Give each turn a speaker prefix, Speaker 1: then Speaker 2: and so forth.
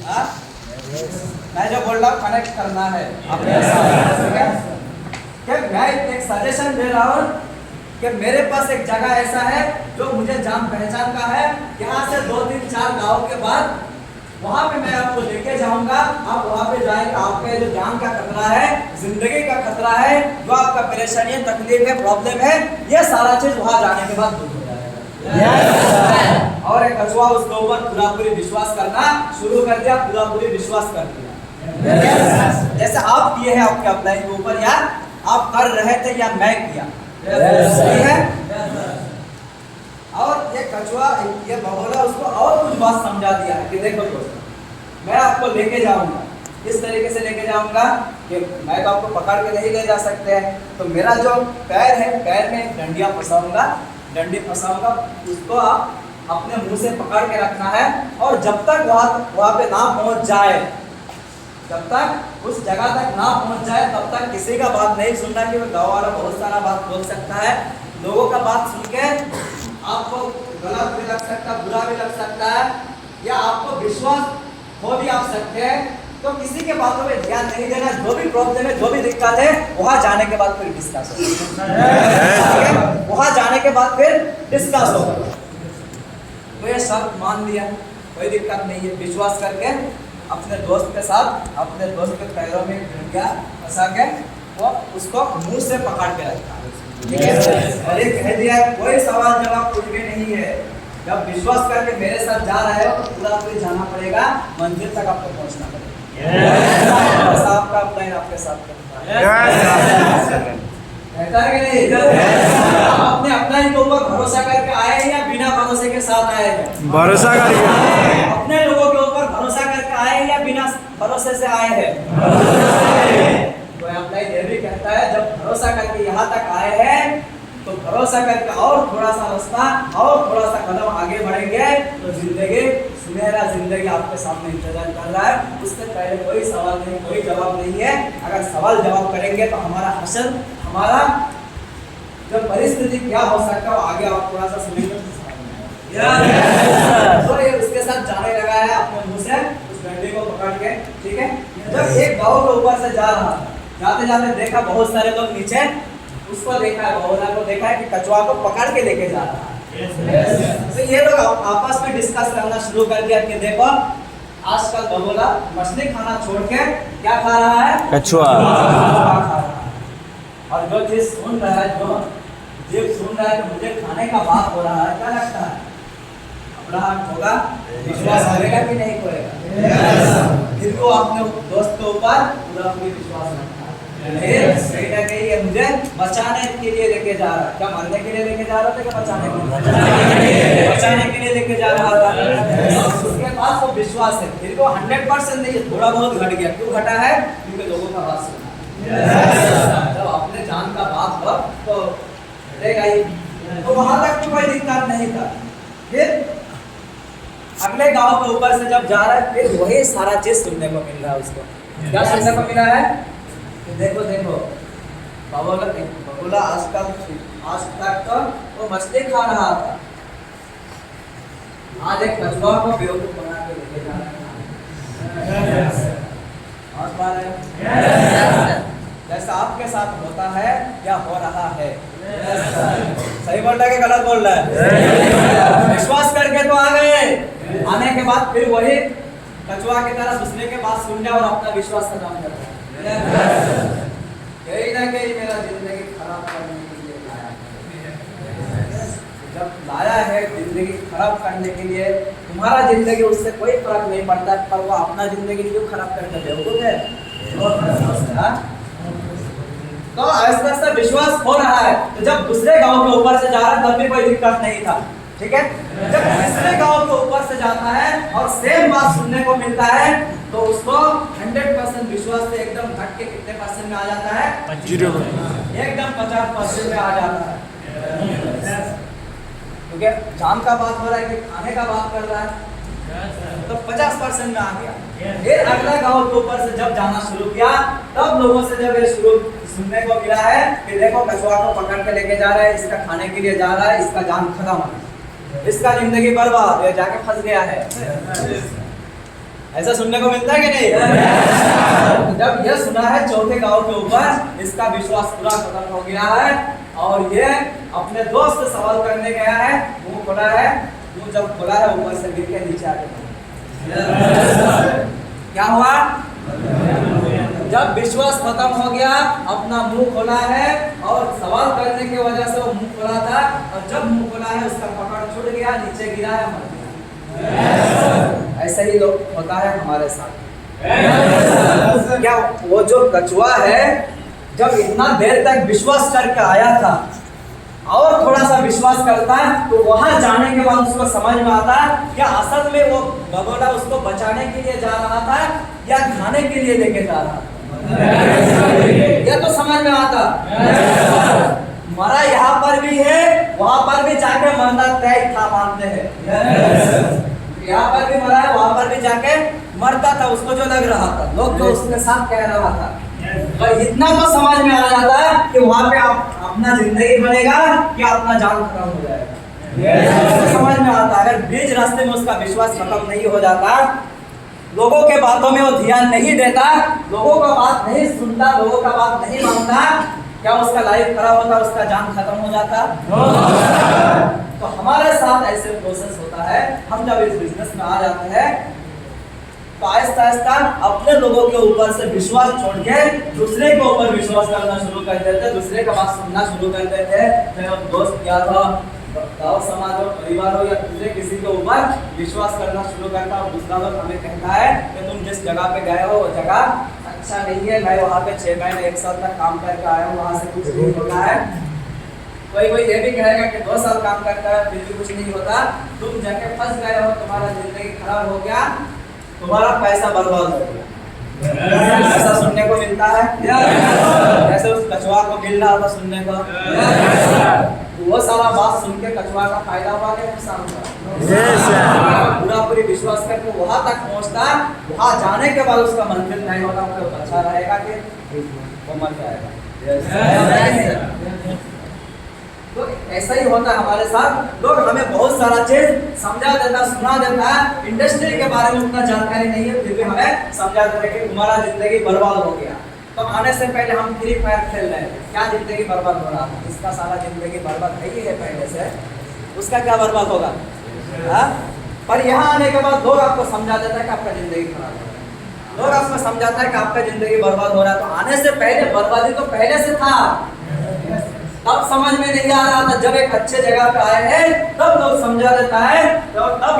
Speaker 1: हाँ? मैं जो बोल रहा हूँ कनेक्ट करना है अपने साथ, ठीक है? कि मैं एक सजेशन दे रहा हूँ कि मेरे पास एक जगह ऐसा है जो मुझे जान पहचान का है। यहाँ से 2-3-4 गाँव के बाद वहाँ पे मैं आपको लेके जाऊंगा। आप वहाँ पे जाएंगे, आपका जो जान का खतरा है, जिंदगी का खतरा है, जो आपका परेशानी है, तकलीफ है, प्रॉब्लम है, ये सारा चीज वहाँ जाने के बाद दूर हो जाएगा। और एक कछुआ उसके ऊपर पूरा विश्वास करना शुरू कर दिया, पूरा विश्वास कर दिया। जैसे आप किए हैं आपके अपलाइन के ऊपर, या आप कर रहे थे या मैं किया, सही है? और ये कछुआ, ये बगोला उसको और कुछ बात समझा दिया है कि देखो दोस्तों, मैं आपको लेके जाऊंगा, इस तरीके से लेके जाऊंगा कि मैं तो आपको पकड़ के नहीं ले जा सकते हैं, तो मेरा जो पैर है, पैर में डंडियां फंसाऊंगा, डंडी फंसाऊंगा, उसको आप अपने मुंह से पकड़ के रखना है। और जब तक वहाँ पे ना पहुंच जाए, जब तक उस जगह तक ना पहुंच जाए, तब तक किसी का बात नहीं सुनना। कि वो गाँव वाला बहुत सारा बात बोल सकता है, लोगों का बात सुन के आपको गलत भी लग सकता है, बुरा भी लग सकता है, या आपको विश्वास हो भी आप सकते हैं। तो किसी के बातों में ध्यान नहीं देना। जो भी प्रॉब्लम है, जो भी दिक्कत है, वहां जाने के बाद फिर डिस्कस होगा। वहां जाने के बाद फिर डिस्कस होगा। तो ये सब मान लिया, कोई दिक्कत नहीं है। विश्वास करके अपने दोस्त के साथ, अपने दोस्त के पैरों में डंडियां फंसा के वो उसको मुंह से पकड़ के रखा, ठीक है? और ये कह दिया कोई सवाल जवाब कुछ भी नहीं है। जब विश्वास करके मेरे साथ जा रहे हो तो पूरा जाना पड़ेगा, मंजिल तक आपको पहुंचना पड़ेगा। आपका प्लान आपके साथ कहता है कि नहीं? आपने अपना ही ऊपर भरोसा करके आए हैं या बिना भरोसे के साथ आए हैं?
Speaker 2: भरोसा करके।
Speaker 1: अपने लोगों के ऊपर भरोसा करके आए हैं या बिना भरोसे से आए हैं? तो अपलाइन ये भी कहता है जब भरोसा करके यहाँ तक आए हैं तो भरोसा करके और थोड़ा सा रास्ता और थोड़ा सा कदम आगे बढ़ेंगे तो जिंदगी, सुनहरा जिंदगी आपके सामने इंतजार कर रहा है। उससे पहले कोई सवाल नहीं, कोई जवाब नहीं है। अगर सवाल जवाब करेंगे तो हमारा हश्र, हमारा जो परिस्थिति क्या हो सकता है आगे आप थोड़ा सा सुनेंगे तो ये उसके साथ जाने लगा है अपने मुंह से उस डंडे को पकड़ के, ठीक है? जब एक गाँव के ऊपर से जा रहा था, जाते जाते देखा बहुत सारे लोग नीचे, उसको देखा है, बगोला को देखा है कि कछुआ को पकड़ के लेके जा रहा है। तो ये लोग आपस में डिस्कस करना शुरू कर दिया कि देखो आजकल बगोला मछली खाना छोड़ के क्या खा रहा है?
Speaker 2: कछुआ
Speaker 1: खा रहा है। और जो चीज सुन रहा है, जो जीव सुन रहा है कि मुझे खाने का बात हो रहा है, क्या लगता है? अपना होगा, विश्वास करेगा कि नहीं करेगा? फिर वो अपने दोस्त के ऊपर पूरा विश्वास रखा। कहीं ना कहीं ये मुझे बचाने के लिए लेके जा रहा है। क्या मरने के लिए लेके जा रहा था, क्या बचाने के लिए? बचाने के लिए लेके जा रहा था। उसके पास वो विश्वास है। फिर वो 100% नहीं, थोड़ा बहुत घट गया। क्यों घटा है? क्योंकि लोगों का बात सुना। जब अपने जान का बात हो तो घटेगा ही। तो वहां तक कोई दिक्कत नहीं था। फिर अगले गांव के ऊपर से जब जा रहा है, फिर वही सारा चीज सुनने को मिल रहा है उसको। क्या सुनने को मिला है? देखो देखो बगोला आज तक तो वो मछली खा रहा था, आज एक कछुआ को बेवकूफ बना के लेके जा रहा है। जैसा आपके साथ होता है या हो रहा है, सही बोल रहा है कि गलत बोल रहा है? विश्वास करके तो आ गए, आने के बाद फिर वही कछुआ की तरह दूसरे के बात सुनने और अपना विश्वास खत्म करना। कहीं ना कहीं मेरा जिंदगी खराब करने के लिए लाया। जब लाया है जिंदगी खराब करने के लिए, तुम्हारा जिंदगी उससे कोई फर्क नहीं पड़ता, पर वो अपना जिंदगी क्यों खराब करके बेवकूफ है? तो ऐसा ऐसा विश्वास हो रहा है। तो जब दूसरे गांव के ऊपर से जा रहा है तब भी कोई दिक्कत नहीं था, ठीक है? जब तीसरे गांव के ऊपर से जाता है और सेम बात सुनने को मिलता है तो उसको 100% विश्वास से एकदम घट के कितने परसेंट में आ जाता है?
Speaker 2: 0।
Speaker 1: एकदम 50% में आ जाता है। क्योंकि जान का बात हो रहा है कि खाने का बात कर रहा है, तो 50% में आ गया। फिर अगला गांव के ऊपर से जब जाना शुरू किया तब लोगों से जब ये शुरू सुनने को मिला है कि देखो कछुआ को पकड़ के लेके जा रहा है, इसका खाने के लिए जा रहा है, इसका जान खत्म है, इसका जिंदगी बर्बाद, ये जाके फंस गया है। ऐसा सुनने को मिलता है कि नहीं? जब ये सुना है चौथे गांव के ऊपर, इसका विश्वास पूरा खत्म हो गया है और ये अपने दोस्त से सवाल करने गया है, मुंह खोला है, मुंह जब खोला है ऊपर से गिर के नीचे आ गया। क्या हुआ? जब विश्वास खत्म हो गया, अपना मुंह खोला है और सवाल करने की वजह से वो मुंह खोला था, और जब मुंह खोला है उसका पकड़ छूट गया, नीचे गिरा है, मर गया। ऐसा ही लोग होता है हमारे साथ। क्या वो जो कछुआ है, जब इतना देर तक विश्वास करके आया था और थोड़ा सा विश्वास करता है, तो वहां जाने के बाद उसको समझ में आता क्या असल में वो भगोड़ा उसको बचाने के लिए जा रहा था या खाने के लिए लेके जा रहा था। यह तो समझ में आता। मरा यहाँ पर भी है, वहां पर भी जाके मरना तय था, मानते हैं। यहाँ पर भी मरा है, वहां पर भी जाके मरता था, उसको जो लग रहा था, लोग जो उसके साथ कह रहा था। और इतना तो समझ में आ जाता है कि वहां पे आप अपना जिंदगी बनेगा या अपना जान खत्म हो जाएगा। समझ में आता। अगर बीच रास्ते में उसका विश्वास खत्म नहीं हो जाता, लोगों के बातों में वो ध्यान नहीं देता, लोगों का बात नहीं सुनता, लोगों का बात नहीं मानता, क्या उसका लाइफ खराब होता, उसका जान खत्म हो जाता? तो हमारे साथ ऐसे प्रोसेस होता है। हम जब इस बिजनेस में आ जाते हैं तो आहिस्ता आहिस्ता अपने लोगों के ऊपर से विश्वास छोड़ के दूसरे के ऊपर विश्वास करना शुरू कर देते, दूसरे का बात सुनना शुरू कर देते। चाहे दोस्त यार हो, गाँव समाज हो, परिवार हो, या दूसरे किसी के ऊपर विश्वास करना शुरू करता है। और दूसरा लोग हमें कहता है कि तुम जिस जगह पे गए हो वो जगह अच्छा नहीं है, मैं वहाँ पे 6 महीने 1 साल तक काम करके आया हूँ, वहाँ से कुछ नहीं होता है। कोई ये भी कहेगा कि 2 साल काम करता है फिर भी कुछ नहीं होता, तुम जाके फंस गए हो, तुम्हारा जिंदगी खराब हो गया, तुम्हारा पैसा बर्बाद हो गया। ऐसा सुनने को मिलता है। जैसे उस कछुआ को मिल रहा था सुनने को, वो सारा बात सुन के कछुआ का फायदा हुआ कि नुकसान हुआ? पूरा पूरी विश्वास करके वहां तक पहुंचता, वहां जाने के बाद उसका मंजिल नहीं होता, तो अच्छा रहेगा कि वो मर जाएगा। तो ऐसा ही होता है हमारे साथ। लोग हमें बहुत सारा चीज समझा देता, सुना देता है, इंडस्ट्री के बारे में उतना जानकारी नहीं है, फिर भी हमें समझा देता है कि तुम्हारा जिंदगी बर्बाद हो गया। तो आने से पहले हम फ्री फायर खेल रहे हैं, क्या जिंदगी बर्बाद हो रहा था? इसका सारा जिंदगी बर्बाद है ही है पहले से, उसका क्या बर्बाद होगा? पर यहाँ आने के बाद लोग आपको समझा देता है कि आपका जिंदगी खराब हो रहा है, लोग आपको समझाता है कि आपका जिंदगी बर्बाद हो रहा है। तो आने से पहले बर्बादी तो पहले से था, तब समझ में नहीं आ रहा था। जब एक अच्छे जगह पे आए हैं तब लोग समझा देता है, तब